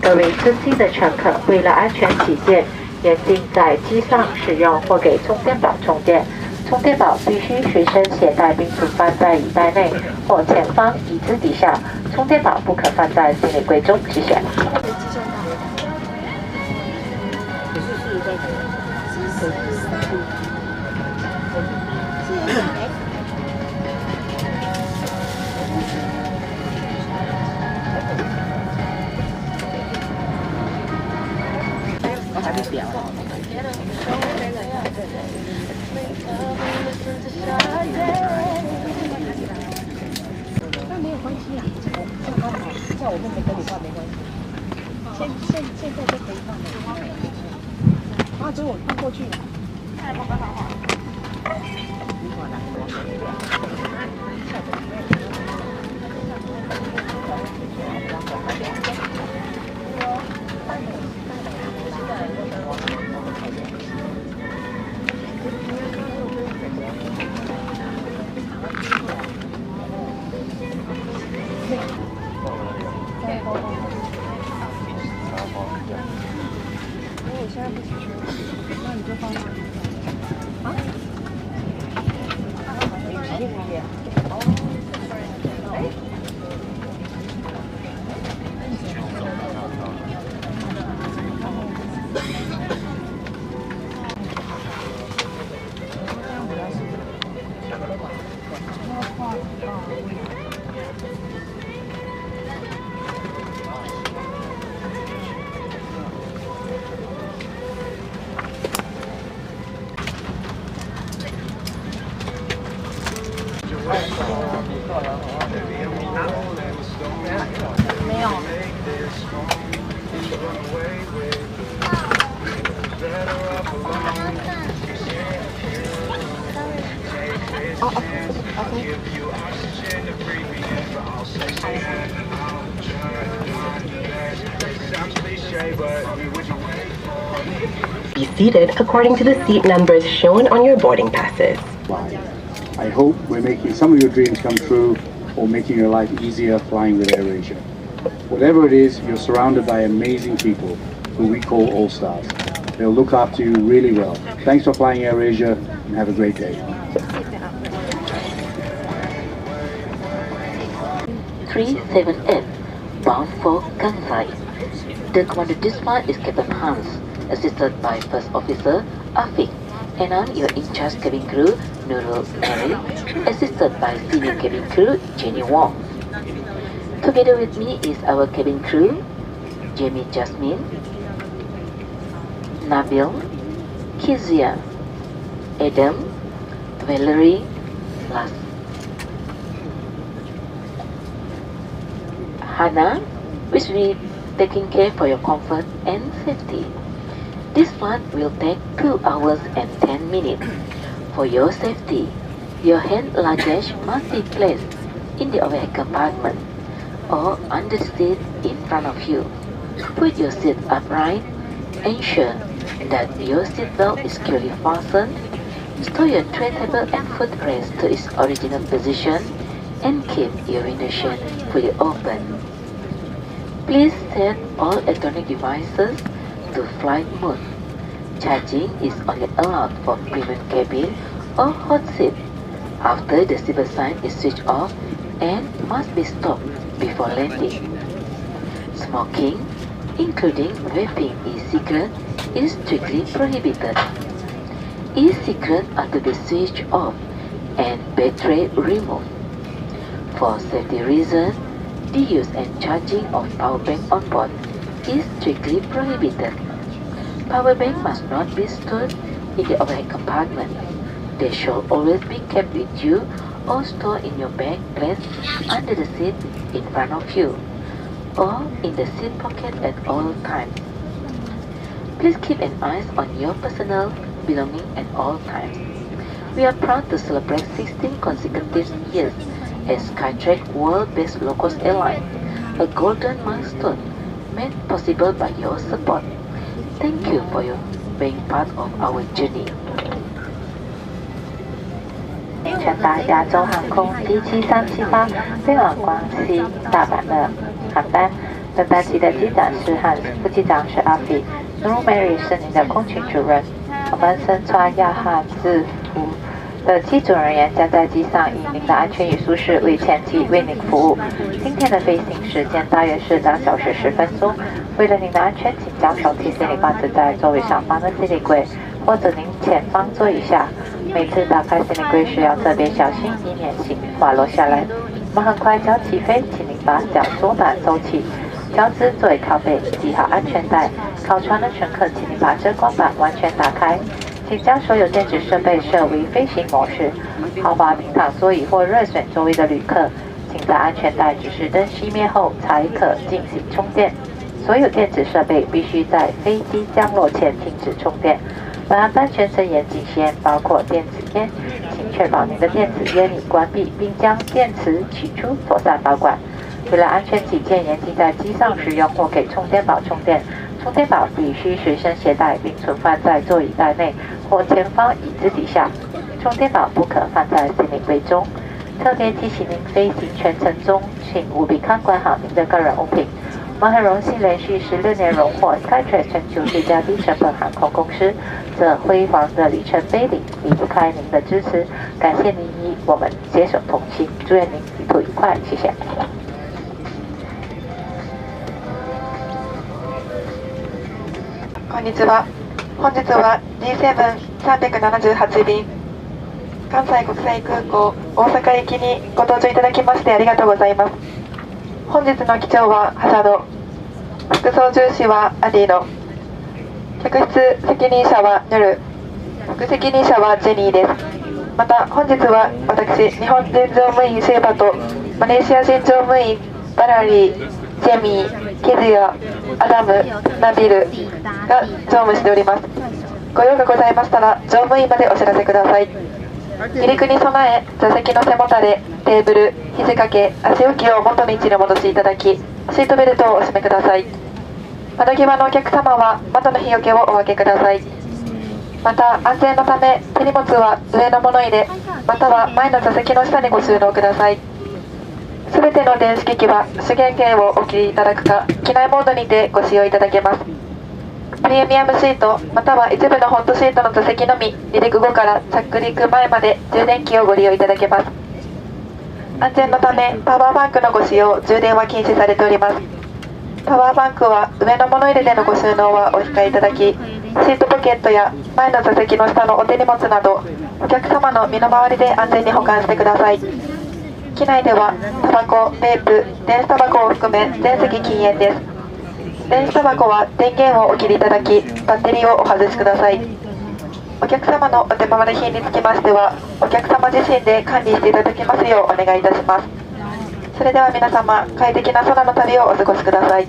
各位自机的乘客，为了安全起见，严禁在机上使用或给充电宝充电。充电宝必须随身携带，并存放在椅袋内或前方椅子底下。充电宝不可放在行李柜中。谢谢。还没表。那没有关系啊，叫我妹妹跟你换没关系。现在就可以放了。啊，所以我放过去。我现在不进去，那你就放那里。啊？没有。Be seated according to the seat numbers shown on your boarding passes. I hope we're making some of your dreams come true or making your life easier flying with AirAsia. Whatever it is, you're surrounded by amazing people who we call all-stars. They'll look after you really well. Thanks for flying AirAsia and have a great day. 378, bound for Kansai. The commander of this flight is Captain Hans, assisted by First Officer Afik, and I'm your in-charge cabin crew, Nurul Mary, assisted by Senior Cabin Crew, Jenny Wong. Together with me is our cabin crew, Jamie Jasmine, Nabil, Kizia, Adam, Valerie, Las, Hannah, which will be taking care for your comfort and safety. This flight will take 2 hours and 10 minutes. For your safety, your hand luggage must be placed in the overhead compartment or under the seat in front of you. Put your seat upright. Ensure that your seatbelt is securely fastened. Store your tray table and footrest to its original position and keep your window shade fully open. Please set all electronic devices to flight mode. Charging is only allowed for premium cabin or hot seat after the silver sign is switched off and must be stopped before landing. Smoking, including vaping e-cigarette, is strictly prohibited. E-cigarettes are to be switched off and battery removed. For safety reasons, the use and charging of power bank on board is strictly prohibited. Power bank must not be stored in the overhead compartment. They should always be kept with you or stored in your bag placed under the seat in front of you or in the seat pocket at all times. Please keep an eye on your personal belongings at all times. We are proud to celebrate 16 consecutive years as Skytrack world-based low-cost airline, a golden milestone made possible by your support. Thank you for your being part of our journey. 乘搭亚洲航空 D7378 飞往关西、大阪的航班，本班机的机长是汉斯，副机长是阿菲 ，Nuru Mary 是您的空勤主任。我们身穿亚汉制服的机组人员将在机上以您的安全与舒适为前提为您服务。今天的飞行时间大约是2小时10分钟。为了您的安全，请将手提行李放置在座位上方的行李柜，或者您前方座椅下。每次打开行李柜时要特别小心，以免行李滑落下来。我们很快就要起飞，请您把脚左板收起，脚趾座椅靠背，系好安全带。靠窗的乘客，请您把遮光板完全打开。请将所有电子设备设为飞行模式。豪华平躺座椅或热选座位的旅客，请在安全带指示灯熄灭后才可进行充电。所有电子设备必须在飞机降落前停止充电。本航班全程严谨实验，包括电子烟，请确保您的电子烟已关闭，并将电池取出妥善保管。为了安全起见，严禁在机上使用或给充电宝充电。充电宝必须随身携带，并存放在座椅袋内或前方椅子底下。充电宝不可放在行李柜中。特别提醒您，飞行全程中，请务必看管好您的个人物品。我们很荣幸连续16年荣获 Skytrax 全球最佳低成本航空公司。这辉煌的里程碑里离不开您的支持，感谢您与我们携手同行，祝愿您旅途愉快，谢谢。こんにちは。本日は D7378 便関西国際空港大阪行きにご搭乗いただきましてありがとうございます。本日の機長はハシャド、副操縦士はアディロ、客室責任者はニョル、副責任者はジェニーです。また本日は私、日本人乗務員シェーバとマレーシア人乗務員バラリー、ジェミー、ケズヤ、アダム、ナビルが乗務しております。ご用がございましたら乗務員までお知らせください。離陸に備え座席の背もたれ、テーブル、肘掛け、足置きを元の位置に戻しいただき、シートベルトをお締めください。窓際のお客様は窓の日よけをお分けください。また安全のため手荷物は上の物入れまたは前の座席の下にご収納ください。すべての電子機器は主電源をお切りいただくか機内モードにてご使用いただけます。プレミアムシートまたは一部のホットシートの座席のみ離陸後から着陸前まで充電器をご利用いただけます。安全のためパワーバンクのご使用充電は禁止されております。パワーバンクは上の物入れでのご収納はお控えいただき、シートポケットや前の座席の下のお手荷物などお客様の身の回りで安全に保管してください。機内ではタバコ、ベープ、電子タバコを含め全席禁煙です。電子タバコは電源をお切りいただきバッテリーをお外しください。お客様のお手回り品につきましてはお客様自身で管理していただきますようお願いいたします。それでは皆様快適な空の旅をお過ごしください。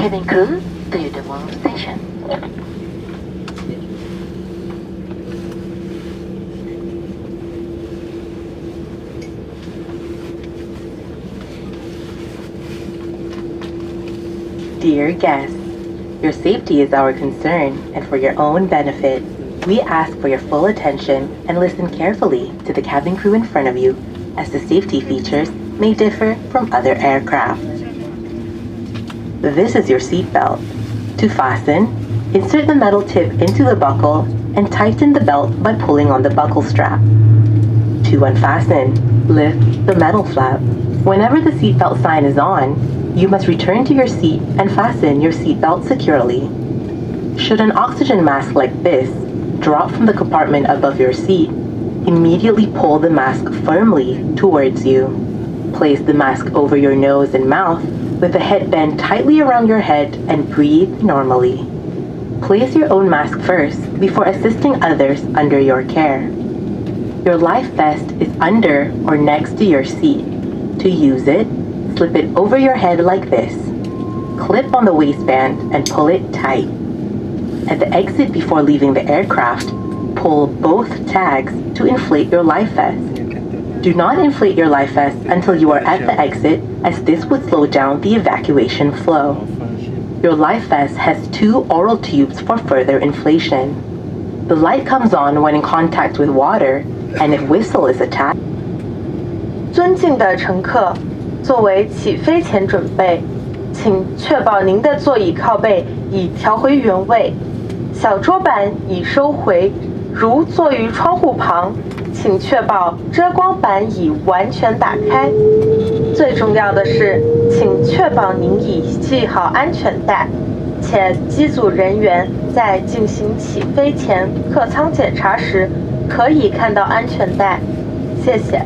Cabin crew to the wall station. Dear guests, your safety is our concern, and for your own benefit, we ask for your full attention and listen carefully to the cabin crew in front of you, as the safety features may differ from other aircraft. This is your seatbelt. To fasten, insert the metal tip into the buckle and tighten the belt by pulling on the buckle strap. To unfasten, lift the metal flap. Whenever the seatbelt sign is on, you must return to your seat and fasten your seatbelt securely. Should an oxygen mask like this drop from the compartment above your seat, immediately pull the mask firmly towards you. Place the mask over your nose and mouth with the head bent tightly around your head and breathe normally. Place your own mask first before assisting others under your care. Your life vest is under or next to your seat. To use it, slip it over your head like this. Clip on the waistband and pull it tight. At the exit before leaving the aircraft, pull both tags to inflate your life vest. Do not inflate your life vest until you are at the exit, as this would slow down the evacuation flow. Your life vest has 2 oral tubes for further inflation. The light comes on when in contact with water, and if whistle is attached. 尊敬的乘客，作为起飞前准备，请确保您的座椅靠背已调回原位，小桌板已收回。如坐于窗户旁，请确保遮光板已完全打开。最重要的是，请确保您已系好安全带，且机组人员在进行起飞前客舱检查時可以看到安全帶。謝謝。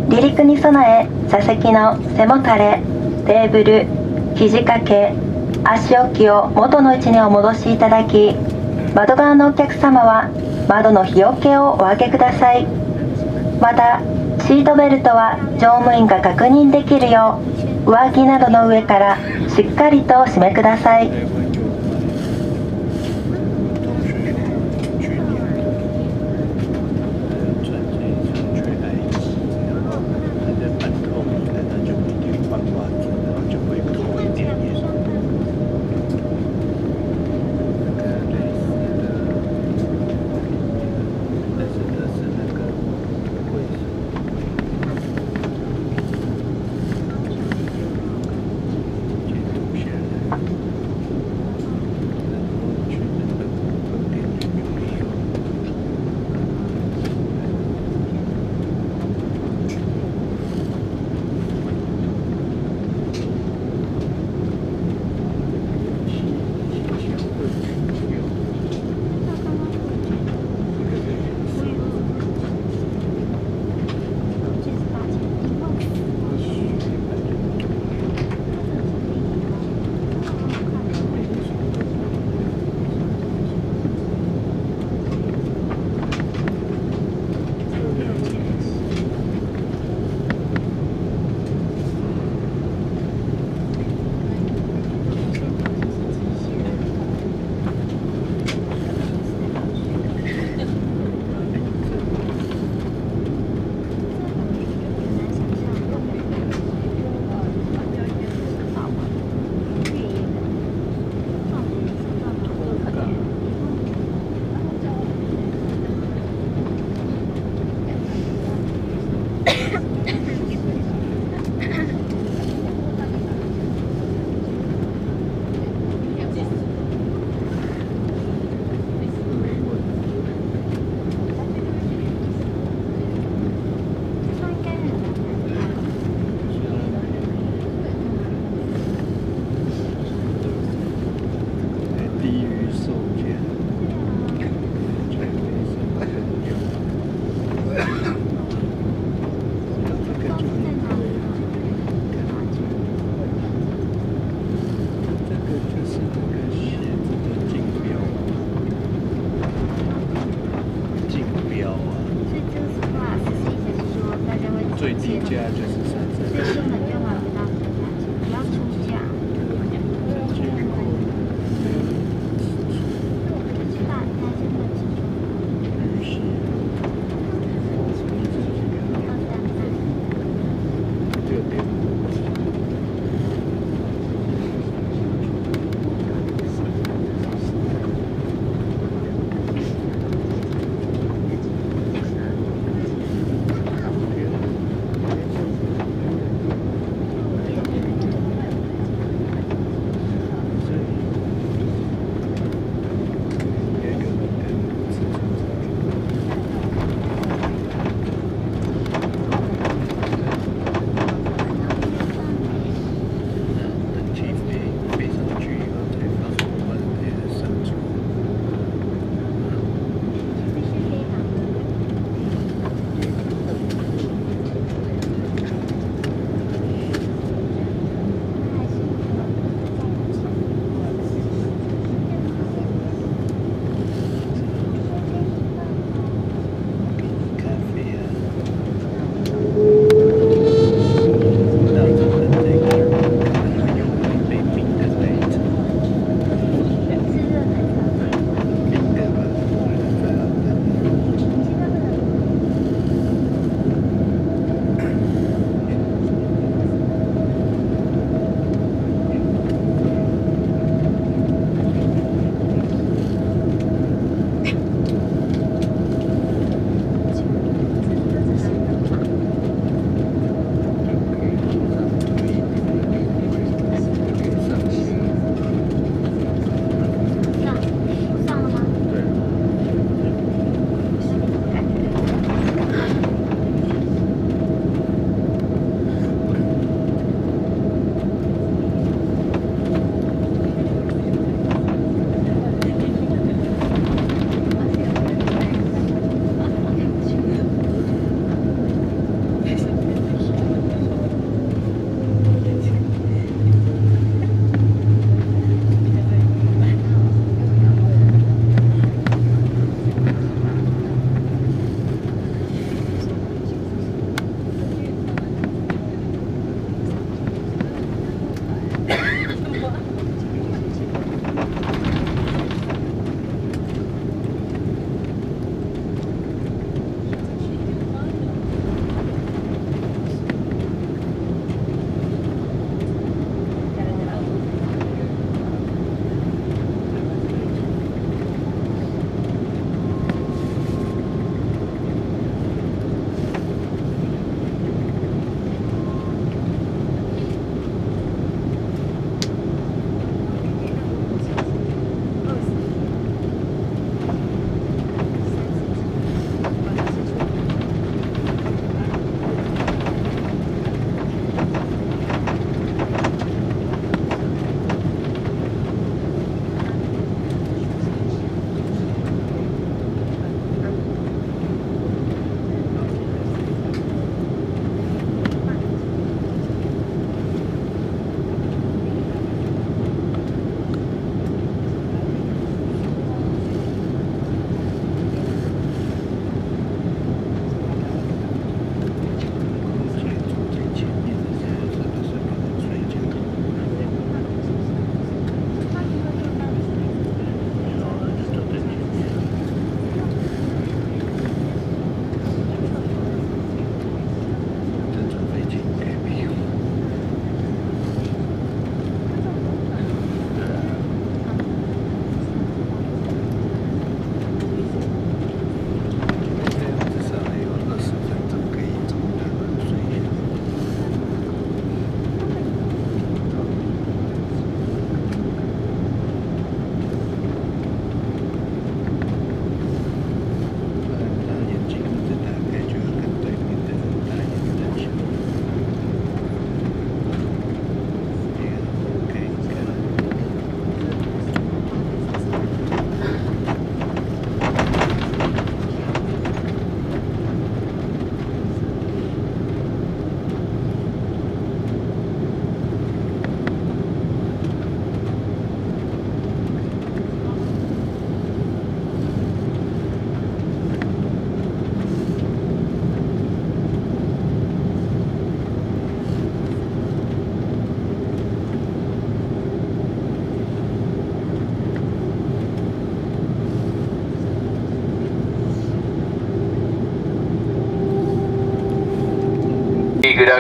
離陸に備え、座席の背もたれ、テーブル、肘掛け、足置きを元の位置にお戻しいただき、窓側のお客様は窓の日よけをお上げください。また、シートベルトは乗務員が確認できるよう、上着などの上からしっかりと締めください。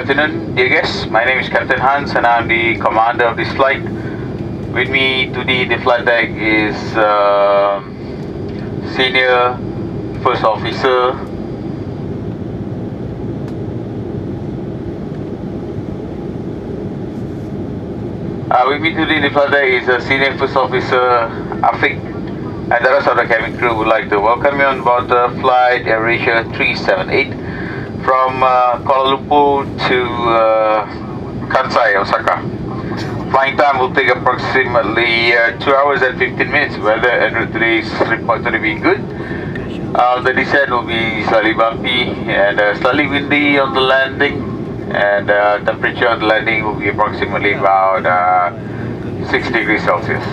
afternoon, dear guests. My name is Captain Hans and I'm the commander of this flight. With me today, the flight deck is Senior First Officer with me today, the flight deck is Senior First Officer Afiq, and the rest of the cabin crew would like to welcome you on board the flight AirAsia 378 from Kuala Lumpur to Kansai, Osaka. Flying time will take approximately 2 hours and 15 minutes. Weather and today is reported to be good. The descent will be slightly bumpy and slightly windy on the landing, and temperature on the landing will be approximately about 6 degrees Celsius.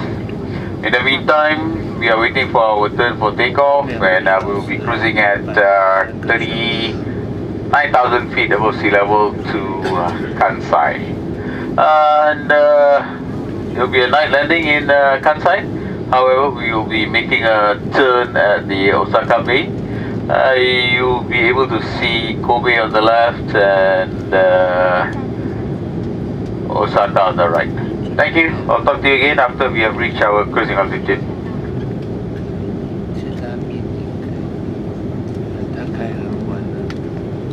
In the meantime, we are waiting for our turn for takeoff, and we will be cruising at 39,000 feet above sea level to Kansai. And it will be a night landing in Kansai. However, we will be making a turn at the Osaka Bay. You'll be able to see Kobe on the left and Osaka on the right. Thank you. I'll talk to you again after we have reached our cruising altitude.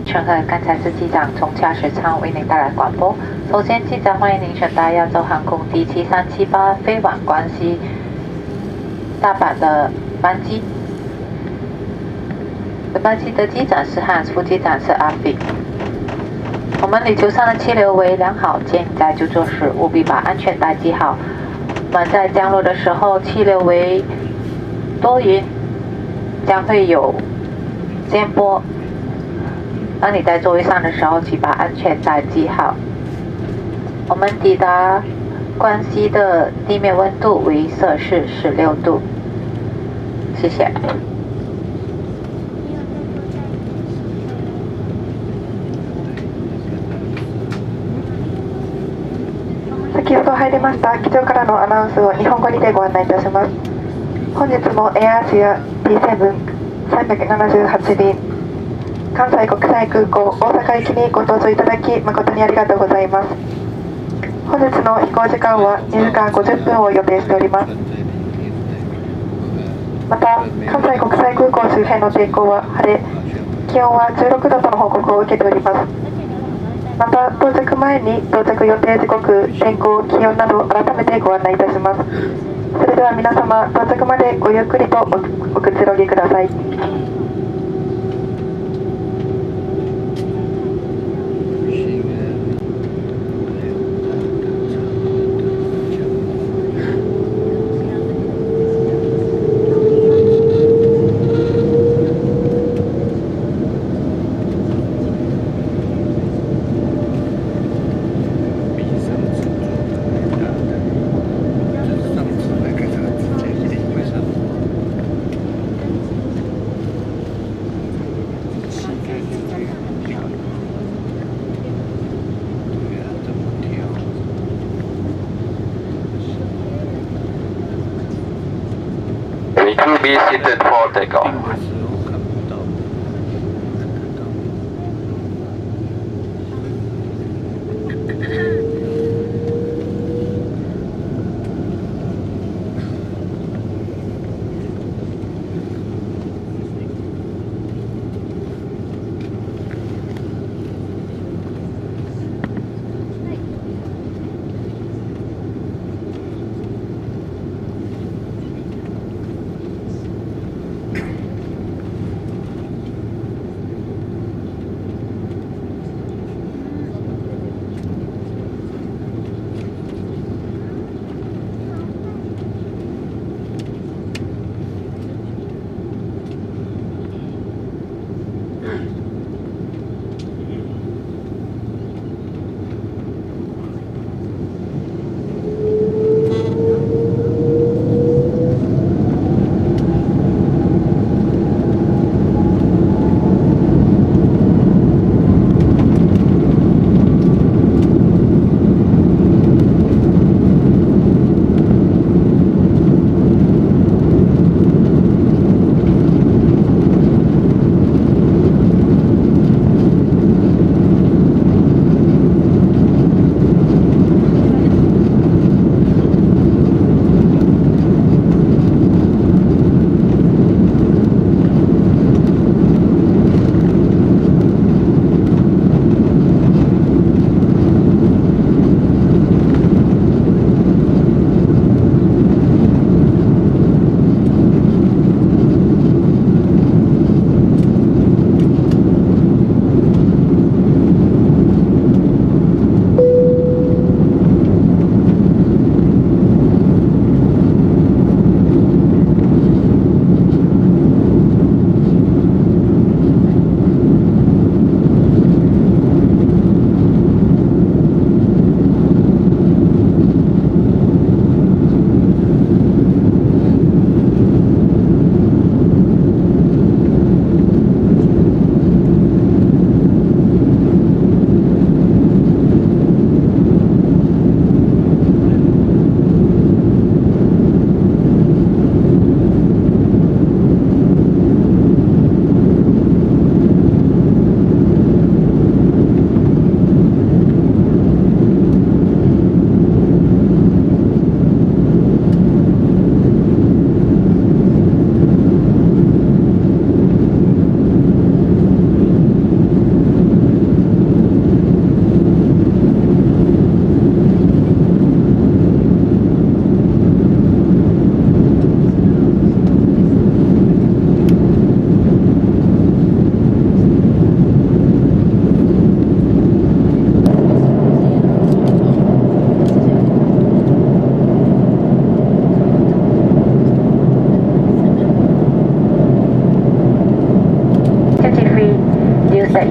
乘客，刚才是机长从驾驶舱为您带来广播。首先，机长欢迎您乘搭亚洲航空 D7378 飞往关西大阪的班机。本班机的机长是 Hans， 副机长是 Afiq。我们旅途上的气流为良好，建议在就座时务必把安全带系好。我们在降落的时候，气流为多云，将会有颠簸。当你在座位上的时候，请把安全带系好。我们抵达关西的地面温度为摄氏16度。谢谢。先ほど入りました機長からのアナウンスを日本語にてご案内いたします。本日も AirAsia D7378 便関西国際空港大阪行きにご搭乗いただき誠にありがとうございます。本日の飛行時間は2時間50分を予定しております。また関西国際空港周辺の天候は晴れ、気温は16度との報告を受けております。また到着前に到着予定時刻、天候、気温など改めてご案内いたします。それでは皆様、到着までごゆっくりとおくつろぎください。Crew be seated for takeoff.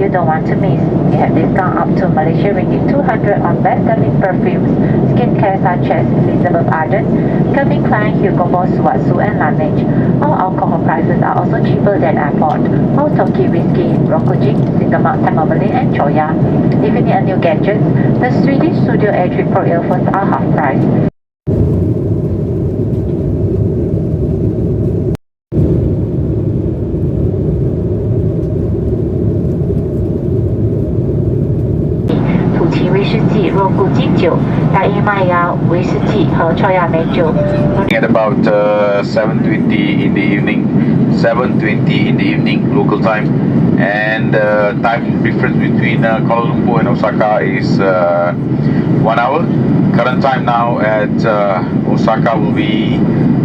you don't want to miss. We have discount up to Malaysia ringgit 200 on best-selling perfumes, skincare such as Elizabeth Arden, Calvin Klein, Hugo Boss, Watsu, and Laneige. All alcohol prices are also cheaper than airport. Also Toki Whiskey, Rokujing, Singamart, Tamamali, and Choya. If you need a new gadget, the 3D Studio Air3 Pro earphones are half price. At about 7:20 in the evening, 7:20 in the evening local time, and the time difference between Kuala Lumpur and Osaka is 1 hour. Current time now at Osaka will be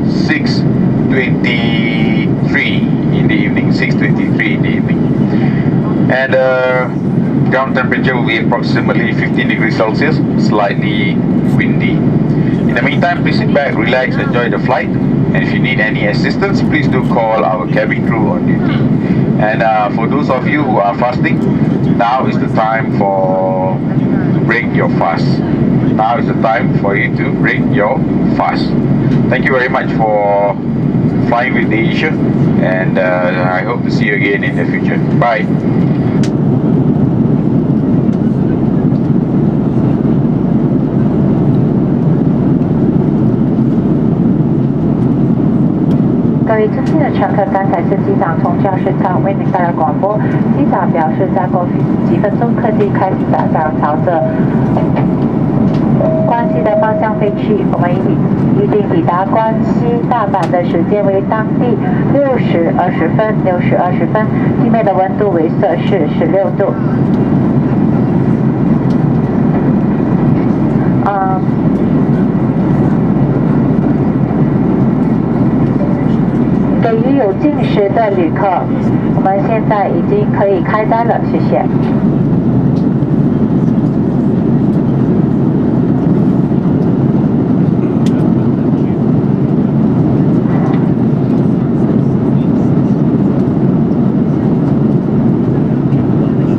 6:23 in the evening. 6:23 in the evening, and ground temperature will be approximately 15 degrees Celsius, slightly windy. In the meantime, please sit back, relax, enjoy the flight. And if you need any assistance, please do call our cabin crew on duty. And for those of you who are fasting, now is the time to break your fast. Now is the time for you to break your fast. Thank you very much for flying with AirAsia, and I hope to see you again in the future. Bye.各位尊敬的乘客，刚才是机长从驾驶舱为您带来广播。机长表示，再过几分钟客机开始载降，朝着关西的方向飞去。我们预定抵达关西大阪的时间为当地6时20分，6时20分，地面的温度为摄氏16度。给予有进食的旅客，我们现在已经可以开单了，谢谢。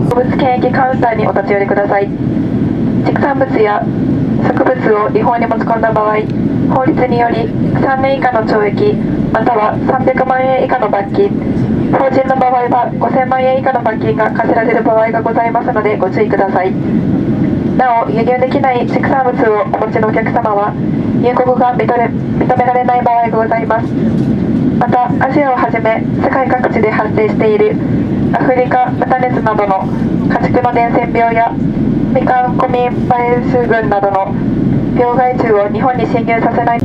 動物検疫カウンターにお立ち寄りください。畜産物や植物を違法に持ち込んだ場合、法律により3年以下の懲役または300万円以下の罰金、法人の場合は5000万円以下の罰金が課せられる場合がございますのでご注意ください。なお、輸入できない畜産物をお持ちのお客様は入国が認められない場合がございます。また、アジアをはじめ世界各地で発生しているアフリカ豚熱などの家畜の伝染病やみかんコミンバイルス群などの病害虫を日本に侵入させない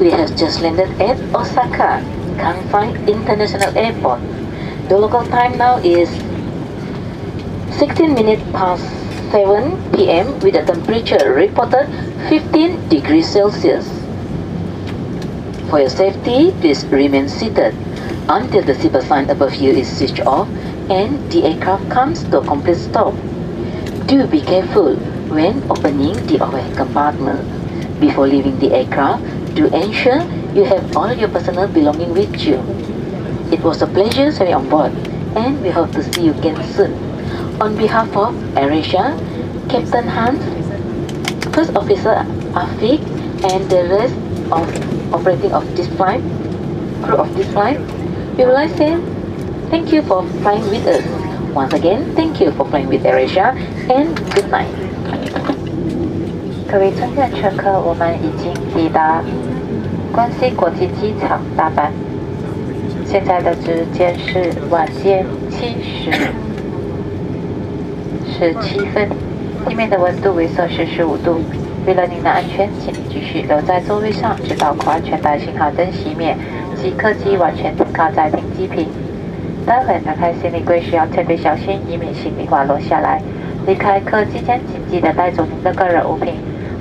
We have just landed at Osaka Kansai International Airport. The local time now is 16 minutes past 7 p.m. with a temperature reported 15 degrees Celsius. For your safety, please remain seated until the seatbelt sign above you is switched off and the aircraft comes to a complete stop. Do be careful when opening the overhead compartment. Before leaving the aircraft, do ensure you have all your personal belongings with you. It was a pleasure serving on board, and we hope to see you again soon. On behalf of AirAsia, Captain Hans, First Officer Afik, and the rest of operating of this flight, crew of this flight, we would like to say thank you for flying with us. Once again, thank you for flying with AirAsia, and good night. 各位尊敬乘客，我们已经抵达关西国际机场大阪，现在的时间是晚间7:17分，地面的温度为摄氏15度。为了您的安全，请您继续留在座位上，直到扣安全带信号灯熄灭，即客机完全停靠在停机坪。待会打开行李柜时要特别小心，以免行李滑落下来。离开客机前，请记得带走您的个人物品。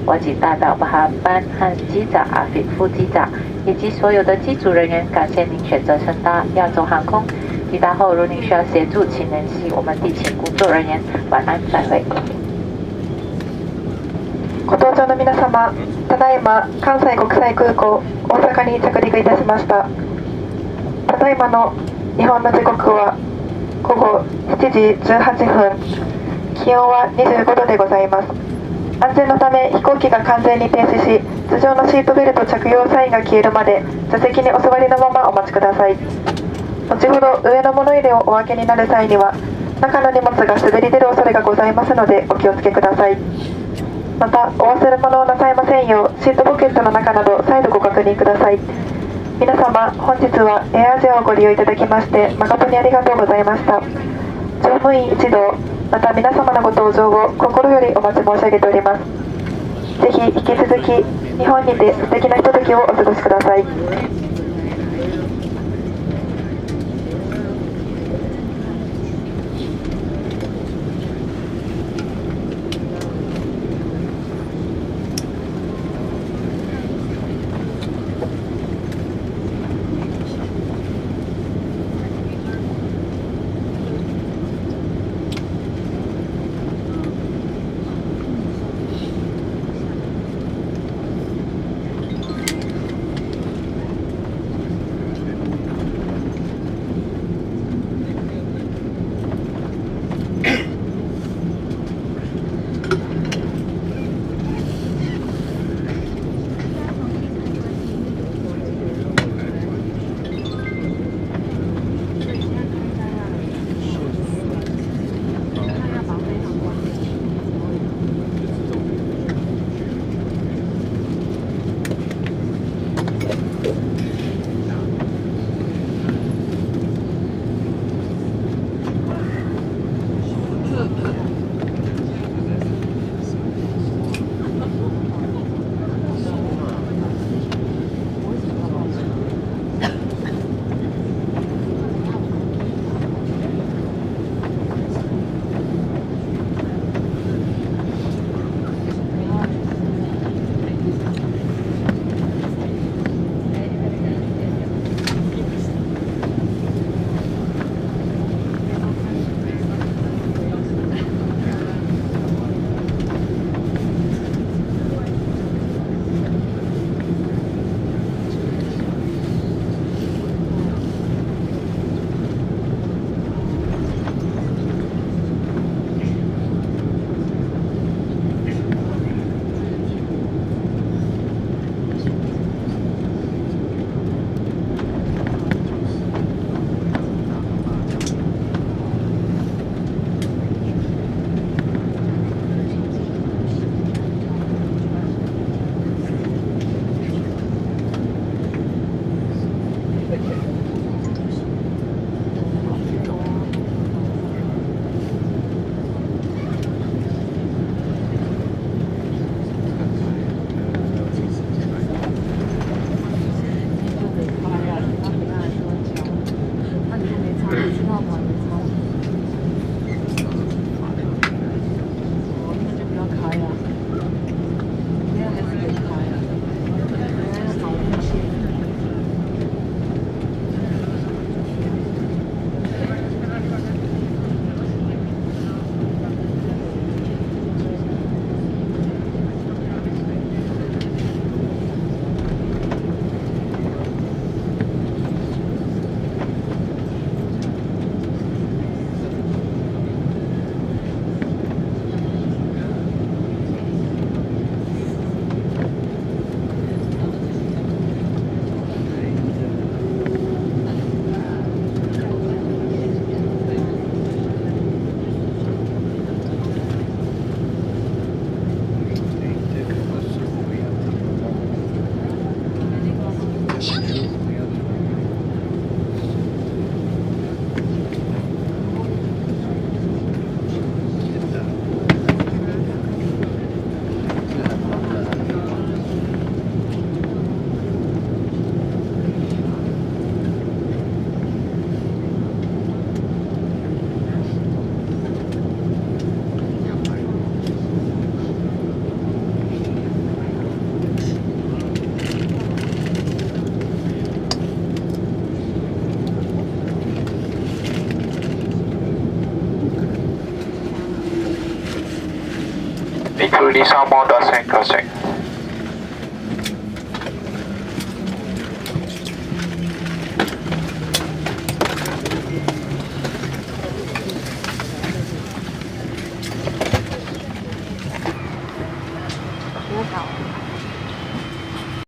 我仅代表航班和机长阿菲副机长以及所有的机组人员，感謝您選擇乘搭亞洲航空。抵達後，如您需要協助，請聯繫我們地勤工作人員。晚安，再會。ご搭乗の皆様、ただいま関西国際空港大阪に着陸いたしました。ただいまの日本の時刻は午後7時18分、気温は25度でございます。安全のため飛行機が完全に停止し、頭上のシートベルト着用サインが消えるまで座席にお座りのままお待ちください。後ほど上の物入れをお分けになる際には中の荷物が滑り出る恐れがございますのでお気をつけください。またお忘れ物をなさいませんようシートポケットの中など再度ご確認ください。皆様、本日はエアアジアをご利用いただきまして誠にありがとうございました。乗務員一同、また皆様のご搭乗を心よりお待ち申し上げております。ぜひ引き続き日本にて素敵なひとときをお過ごしください。including southbound dorsal and cross-check.